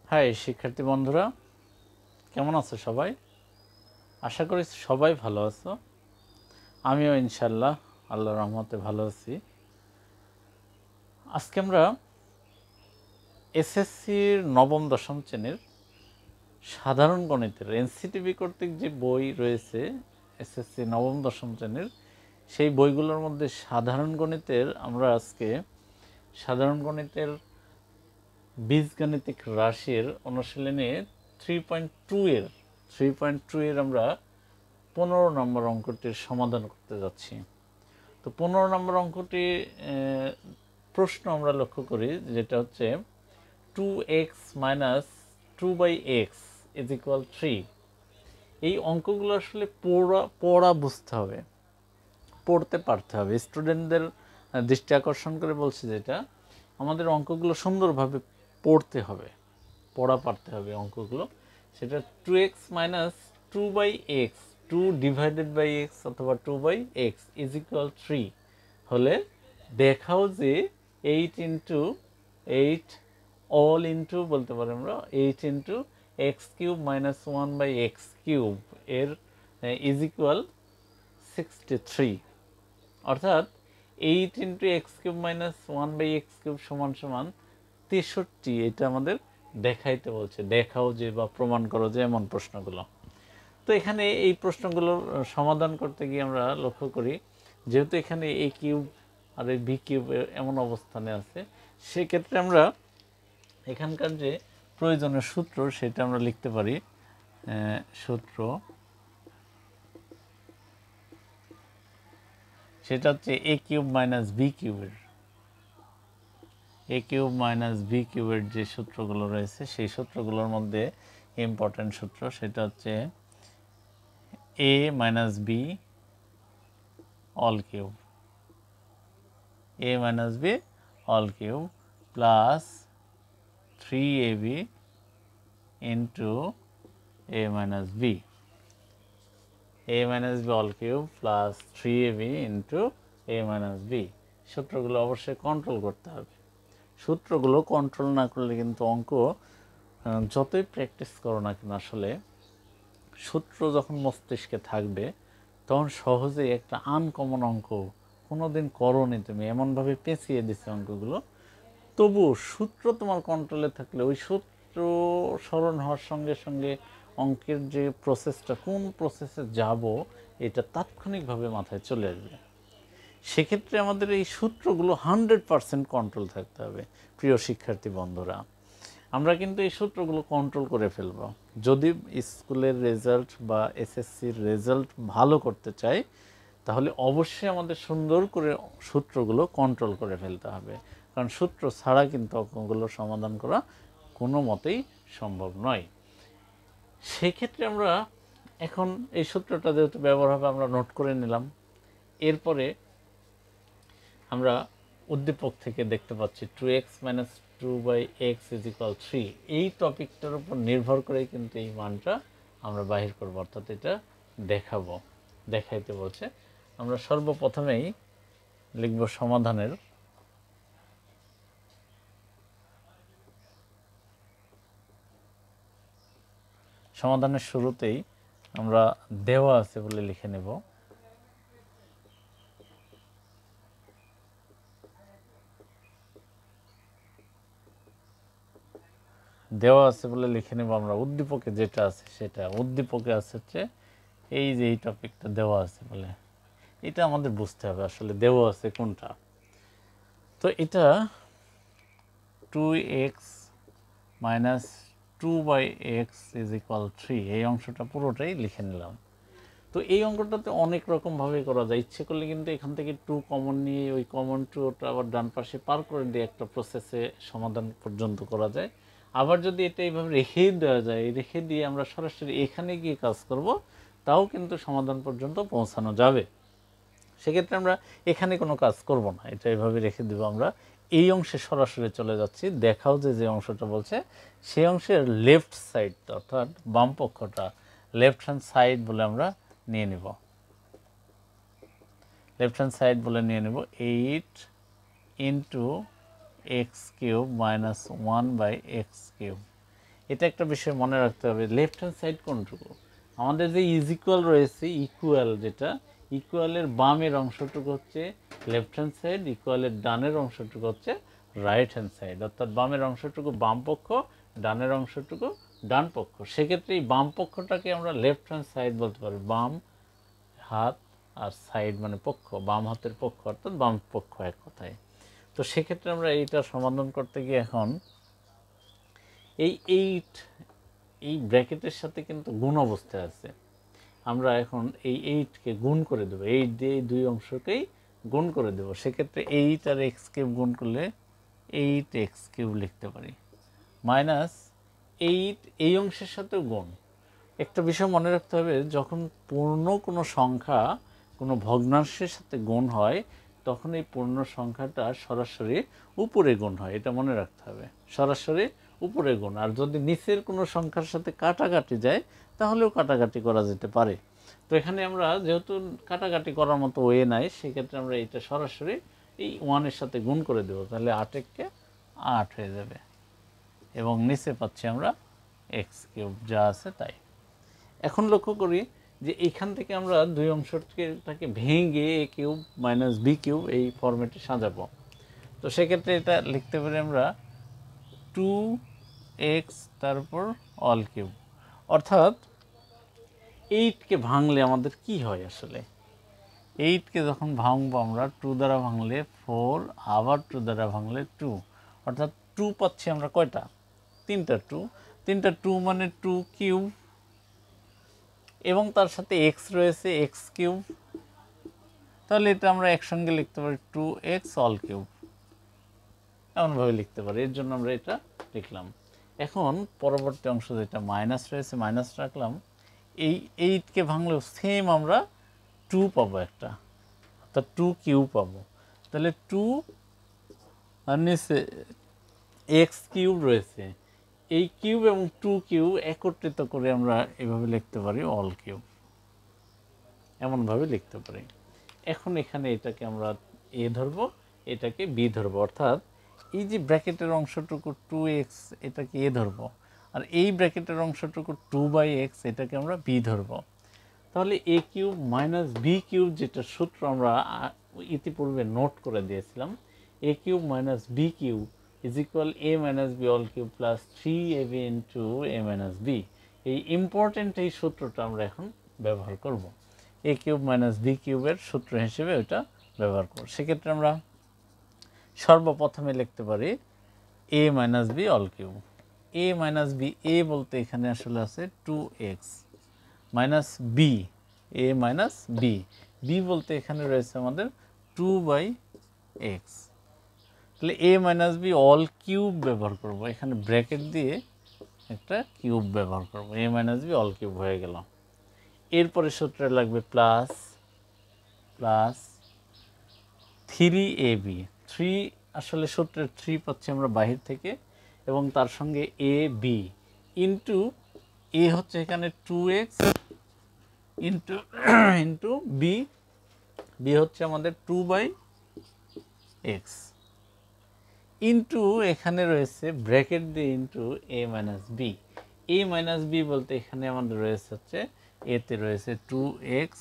High শিক্ষার্থী বন্ধুরা, কেমন আছো সবাই? আশা করি সবাই ভালো আছো। আমিও ইনশাল্লাহ আল্লাহর রহমতে ভালো আছি। আজকে আমরা এসএসসির নবম দশম শ্রেণীর সাধারণ গণিতের এনসিটিভি কর্তৃক যে বই রয়েছে এসএসসি নবম দশম শ্রেণীর, সেই বইগুলোর মধ্যে সাধারণ গণিতের আমরা আজকে সাধারণ গণিতের বীজগাণিতিক রাশির অনুশীলনে 3.2 এর আমরা 15 নম্বর অঙ্কটির সমাধান করতে যাচ্ছি। তো 15 নম্বর অঙ্কটি প্রশ্ন আমরা লক্ষ্য করি, যেটা হচ্ছে 2x minus 2/x is equal 3। এই অঙ্কগুলো আসলে পড়া বুঝতে হবে, পড়তে পারতে হবে। স্টুডেন্টদের দৃষ্টি আকর্ষণ করে বলছি, যেটা আমাদের অঙ্কগুলো সুন্দরভাবে পড়তে হবে, পড়া পারতে হবে অঙ্কগুলো। সেটা 2x minus 2/x, 2 divided by x অথবা 2/x ইজ ইকুয়াল 3 হলে দেখাও যে 8 ইন্টু 8 অল ইন্টু বলতে পারি আমরা 8 into x cube minus 1/x cube এর ইজ ইকুয়াল 63। অর্থাৎ 8 into x cube minus 1/x cube সমান সমান 63। এটা আমাদের দেখাইতে বলছে, দেখাও যে বা প্রমাণ করো যে, এমন প্রশ্নগুলো। তো এখানে এই প্রশ্নগুলোর সমাধান করতে গিয়ে আমরা লক্ষ্য করি, যেহেতু এখানে এ কিউব আর এই বি কিউব এমন অবস্থানে আছে, সেক্ষেত্রে আমরা এখানকার যে প্রয়োজনীয় সূত্র সেটা আমরা লিখতে পারি। সূত্র সেটা হচ্ছে এ কিউব মাইনাস বি কিউবের, এ কিউব মাইনাস বি কিউবের যে সূত্রগুলো রয়েছে, সেই সূত্রগুলোর মধ্যে ইম্পর্ট্যান্ট সূত্র সেটা হচ্ছে a minus b all cube, a minus b all cube plus 3ab into a minus b, a minus b all cube plus 3ab into a minus b. সূত্রগুলো অবশ্যই কন্ট্রোল করতে হবে। সূত্রগুলো কন্ট্রোল না করলে কিন্তু অঙ্ক যতই প্র্যাকটিস করো না কেন, আসলে সূত্র যখন মস্তিষ্কে থাকবে তখন সহজেই একটা আনকমন অঙ্ক কোনো দিন করোনি তুমি, এমনভাবে পেঁচিয়ে দিচ্ছে অঙ্কগুলো, তবুও সূত্র তোমার কন্ট্রোলে থাকলে ওই সূত্র স্মরণ হওয়ার সঙ্গে সঙ্গে অঙ্কের যে প্রসেসটা, কোন প্রসেসে যাব, এটা তাৎক্ষণিকভাবে মাথায় চলে আসবে। সেক্ষেত্রে আমাদের এই সূত্রগুলো 100% কন্ট্রোল থাকতে হবে। প্রিয় শিক্ষার্থী বন্ধুরা, আমরা কিন্তু এই সূত্রগুলো কন্ট্রোল করে ফেলব। যদি স্কুলের রেজাল্ট বা এসএসসির রেজাল্ট ভালো করতে চাই, তাহলে অবশ্যই আমাদের সুন্দর করে সূত্রগুলো কন্ট্রোল করে ফেলতে হবে, কারণ সূত্র ছাড়া কিন্তু অঙ্কগুলো সমাধান করা কোনো মতেই সম্ভব নয়। সেক্ষেত্রে আমরা এখন এই সূত্রটা যেহেতু ব্যবহার হবে, আমরা নোট করে নিলাম। এরপরে আমরা উদ্দীপক থেকে দেখতে পাচ্ছি 2x minus 2/x is equal 3। এই টপিকটার উপর নির্ভর করেই কিন্তু এই মানটা আমরা বাহির করব, অর্থাৎ এটা দেখাবো, দেখাইতে বলছে। আমরা সর্বপ্রথমেই লিখব সমাধানের, সমাধানের শুরুতেই আমরা দেওয়া আছে বলে লিখে নেব। দেওয়া আছে বলে লিখে নেব আমরা উদ্দীপকে যেটা আছে সেটা। উদ্দীপকে আছে হচ্ছে এই যে এই টপিকটা দেওয়া আছে বলে, এটা আমাদের বুঝতে হবে আসলে দেওয়া আছে কোনটা। তো এটা 2x minus 2/x is equal 3, এই অংশটা পুরোটাই লিখে নিলাম। তো এই অঙ্কটাতে অনেক রকমভাবে করা যায়। ইচ্ছে করলে কিন্তু এখান থেকে 2 কমন নিয়ে ওই কমন 2টা আবার ডান পাশে পার করে দিয়ে একটা প্রসেসে সমাধান পর্যন্ত করা যায়। আবার যদি এটা এইভাবে রেখে দেওয়া যায়, রেখে দিয়ে আমরা সরাসরি এখানে গিয়ে কাজ করব, তাও কিন্তু সমাধান পর্যন্ত পৌঁছানো যাবে। সেক্ষেত্রে আমরা এখানে কোনো কাজ করব না, এটা এইভাবে রেখে দেবো। আমরা এই অংশে সরাসরি চলে যাচ্ছি। দেখাও যে যে অংশটা বলছে সেই অংশের লেফট সাইড, অর্থাৎ বাম পক্ষটা লেফট হ্যান্ড সাইড বলে আমরা নিয়ে নেব। লেফট হ্যান্ড সাইড বলে নিয়ে নেব 8 into x cube minus 1/x cube. এটা একটা বিষয় মনে রাখতে হবে, লেফট হ্যান্ড সাইড কোনটুকু, আমাদের যে ইজ ইকুয়াল রয়েছে, ইকুয়াল যেটা, ইকুয়ালের বামের অংশটুকু হচ্ছে লেফট হ্যান্ড সাইড, ইকুয়ালের ডানের অংশটুকু হচ্ছে রাইট হ্যান্ড সাইড, অর্থাৎ বামের অংশটুকু বাম পক্ষ, ডানের অংশটুকু ডান পক্ষ। সেক্ষেত্রে এই বাম পক্ষটাকে আমরা লেফট হ্যান্ড সাইড বলতে পারি, বাম হাত আর সাইড মানে পক্ষ, বাম হাতের পক্ষ অর্থাৎ বাম পক্ষ এক কথায়। তো সেক্ষেত্রে আমরা এইটা সমাধান করতে গিয়ে এখন এই ব্র্যাকেটের সাথে কিন্তু গুণ অবস্থায় আছে, আমরা এখন এই 8কে গুণ করে দেবো, 8 দিয়ে এই দুই অংশকেই গুণ করে দেবো। সেক্ষেত্রে 8 আর এক্স কিউব গুণ করলে 8x কিউব লিখতে পারি, মাইনাস 8 এই অংশের সাথেও গুণ। একটা বিষয় মনে রাখতে হবে, যখন পূর্ণ কোনো সংখ্যা কোনো ভগ্নাংশের সাথে গুণ হয় তখন এই পূর্ণ সংখ্যাটা সরাসরি উপরে গুণ হয়, এটা মনে রাখতে হবে, সরাসরি উপরে গুণ। আর যদি নিচের কোনো সংখ্যার সাথে কাটাকাটি যায় তাহলেও কাটাকাটি করা যেতে পারে। তো এখানে আমরা যেহেতু কাটাকাটি করার মতো ওয়ে নাই, সেক্ষেত্রে আমরা এটা সরাসরি এই 1-এর সাথে গুণ করে দেবো, তাহলে 8 8 হয়ে যাবে এবং নিচে পাচ্ছি আমরা এক্স কিউব যা আছে তাই। এখন লক্ষ্য করি যে এখান থেকে আমরা দুই অংশটাকে ভেঙে এ কিউব মাইনাস বি কিউব এই ফরম্যাটে সাজাবো। তো সেক্ষেত্রে এটা লিখতে পারি আমরা 2x তারপর অল কিউব, অর্থাৎ 8কে ভাঙলে আমাদের কি হয় আসলে, 8কে যখন ভাঙবো আমরা 2 দ্বারা ভাঙলে 4, আবার 2 দ্বারা ভাঙলে 2, অর্থাৎ 2 পাচ্ছি আমরা কয়টা, 3টা 2, 3টা 2 মানে 2 কিউব এবং তার সাথে এক্স রয়েছে এক্স কিউব, তাহলে এটা আমরা একসঙ্গে লিখতে পারি 2x অল কিউব, এমনভাবে লিখতে পারি। এর জন্য আমরা এটা লিখলাম। এখন পরবর্তী অংশ যেটা মাইনাস রয়েছে মাইনাস রাখলাম, এই 8কে ভাঙলেও সেম আমরা 2 পাবো একটা, অর্থাৎ 2 কিউব পাবো, তাহলে 2 আর নিচে এক্স কিউব রয়েছে, এই কিউব এবং 2 কিউব একত্রিত করে আমরা এভাবে লিখতে পারি অল কিউব, এমনভাবে লিখতে পারি। এখন এখানে এটাকে আমরা এ ধরবো, এটাকে বি ধরবো, অর্থাৎ এই যে ব্র্যাকেটের অংশটুকু 2x এটাকে এ ধরবো, আর এই ব্র্যাকেটের অংশটুকু 2/x এটাকে আমরা বি ধরবো। তাহলে a cube minus b cube যেটা সূত্র আমরা ইতিপূর্বে নোট করে দিয়েছিলাম, a cube minus b cube is equal a minus b all cube plus 3ab into a minus b. এই ইম্পর্টেন্ট এই সূত্রটা আমরা এখন ব্যবহার করব, এ কিউব মাইনাস বি কিউবের সূত্র হিসেবে ওইটা ব্যবহার করব। সেক্ষেত্রে আমরা সর্বপ্রথমে লিখতে পারি এ minus b all cube, a minus b, এ বলতে এখানে আসলে আছে 2x minus b, a minus B, B বলতে এখানে রয়েছে আমাদের 2/x, তাহলে এ মাইনাস বি অল কিউব ব্যবহার করব, এখানে ব্র্যাকেট দিয়ে একটা কিউব ব্যবহার করব, এ মাইনাস বি অল কিউব হয়ে গেল। এরপরে সূত্রে লাগবে প্লাস প্লাস 3ab, 3 আসলে সূত্রের 3 পাচ্ছি আমরা বাহির থেকে এবং তার সঙ্গে এ বি ইন্টু এ হচ্ছে এখানে 2x into into B, B হচ্ছে আমাদের 2/x ইন্টু এখানে রয়েছে ব্র্যাকেট দিয়ে into a minus b, a minus B বলতে এখানে আমাদের রয়েছে হচ্ছে এতে রয়েছে 2x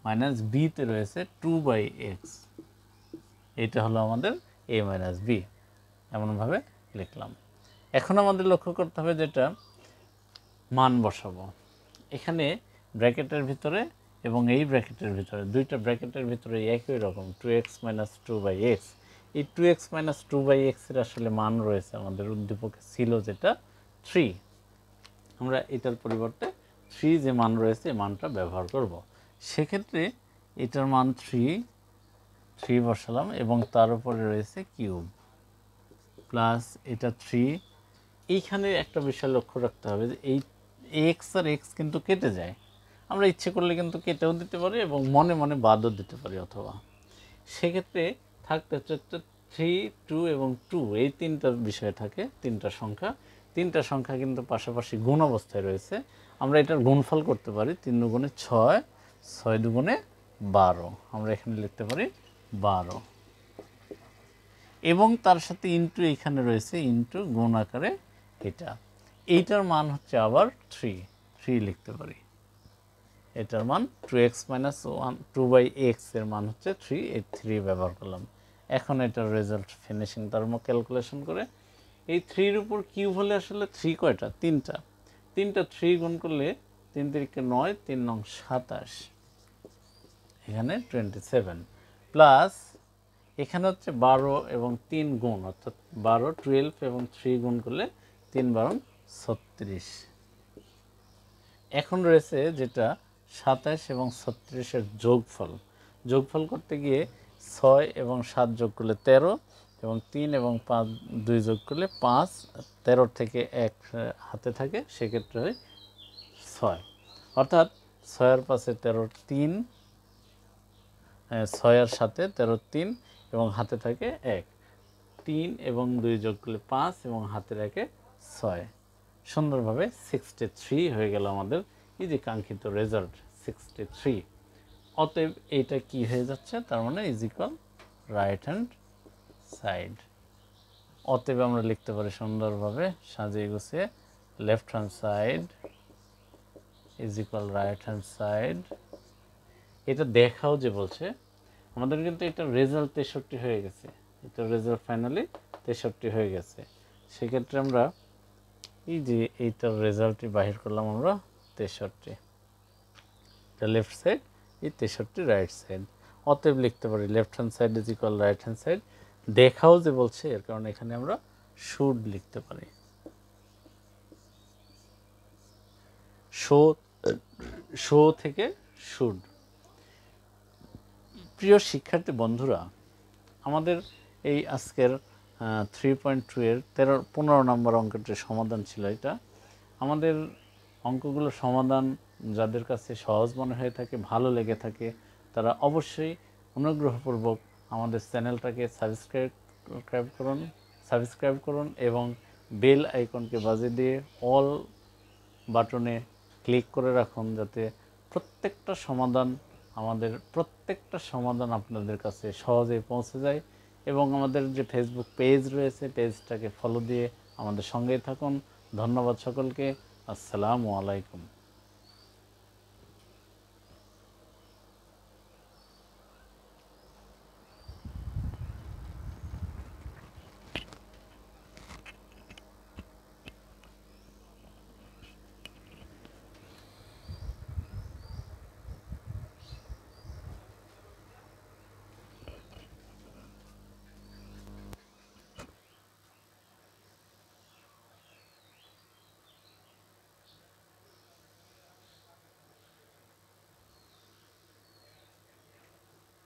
মাইনাস বিতে রয়েছে 2/x, এটা হলো আমাদের এ মাইনাস বি, এমনভাবে লিখলাম। এখন আমাদের লক্ষ্য করতে হবে যেটা মান বসাবো, এখানে ব্র্যাকেটের ভিতরে এবং এই ব্র্যাকেটের ভিতরে, দুইটা ব্র্যাকেটের ভিতরে একই রকম 2x মাইনাস 2/x, এই 2x মাইনাস 2/x এর আসলে মান রয়েছে আমাদের উদ্দীপকে ছিল যেটা 3, আমরা এটার পরিবর্তে 3 যে মান রয়েছে এই মানটা ব্যবহার করব। সেক্ষেত্রে এটার মান 3 বসালাম এবং তার উপরে রয়েছে কিউব প্লাস এটা 3। এইখানে একটা বিষয় লক্ষ্য রাখতে হবে যে এই এক্স আর এক্স কিন্তু কেটে যায়, আমরা ইচ্ছে করলে কিন্তু কেটেও দিতে পারি এবং মনে মনে বাদও দিতে পারি, অথবা সেক্ষেত্রে থাকতে হচ্ছে 3, 2 এবং 2 এই তিনটা বিষয় থাকে, তিনটা সংখ্যা কিন্তু পাশাপাশি গুণ অবস্থায় রয়েছে। আমরা এটার গুণফল করতে পারি, 3 দুগুণে 6, 6 দুগুণে 12, আমরা এখানে লিখতে পারি 12 এবং তার সাথে ইন্টু এখানে রয়েছে ইন্টু গুণ আকারে এটা। এইটার মান হচ্ছে আবার 3 লিখতে পারি। এটার মান 2x মাইনাস 1 2/x এর মান হচ্ছে 3, এই 3 ব্যবহার করলাম। এখন এটার রেজাল্ট ফিনিশিং টার্ম ক্যালকুলেশন করে এই 3 এর উপর কিউব হলে আসলে 3 কয়টা? 3টা 3 গুণ করলে 3 3 9, 3 9 27, এখানে 27 প্লাস এখানে হচ্ছে 12 এবং 3 গুণ, অর্থাৎ 12 12 এবং 3 গুণ করলে 3 12 36। এখন রয়েছে যেটা 27 এবং 36-এর যোগফল করতে গিয়ে 6 এবং 7 যোগ করলে 13 এবং 3 এবং 5 2 যোগ করলে 5, 13 থেকে 1 হাতে থাকে, সেক্ষেত্রে হয় 6, অর্থাৎ 6 আর 5-এ 13 3, 6 আর 7-এ 13 3 এবং হাতে থাকে 1, 3 এবং 2 যোগ করলে 5 এবং হাতে রাখে 6, সুন্দরভাবে 63 হয়ে গেল আমাদের এই যে কাঙ্ক্ষিত রেজাল্ট 63। অতএব এইটা কি হয়ে যাচ্ছে? তার মানে is equal right hand side. অতএব আমরা লিখতে পারি সুন্দরভাবে সাজিয়ে গুছিয়ে left hand side is equal right hand side. এটা দেখাও যে বলছে আমাদের কিন্তু এটা রেজাল্ট 63 হয়ে গেছে, এটা রেজাল্ট ফাইনালি 63 হয়ে গেছে। সেক্ষেত্রে আমরা এই যে এইটার রেজাল্টটি বাহির করলাম আমরা 63, এটা লেফট সাইড, এই 63 রাইট সাইড। অতএব লিখতে পারি left hand side is equal right hand side. দেখাও যে বলছে এর কারণে এখানে আমরা শুড লিখতে পারি। শো থেকে শুড। প্রিয় শিক্ষার্থী বন্ধুরা, আমাদের এই আজকের 3.2 এর 15 নম্বর অঙ্কটির সমাধান ছিল এটা। আমাদের অঙ্কগুলোর সমাধান যাদের কাছে সহজ মনে হয়ে থাকে, ভালো লেগে থাকে, তারা অবশ্যই অনুগ্রহপূর্বক আমাদের চ্যানেলটাকে সাবস্ক্রাইব করুন এবং বেল আইকনকে বাজিয়ে দিয়ে অল বাটনে ক্লিক করে রাখুন, যাতে প্রত্যেকটা সমাধান আপনাদের কাছে সহজেই পৌঁছে যায়। এবং আমাদের যে ফেসবুক পেজ রয়েছে, পেজটাকে ফলো দিয়ে আমাদের সঙ্গেই থাকুন। ধন্যবাদ সকলকে। আসসালামু আলাইকুম।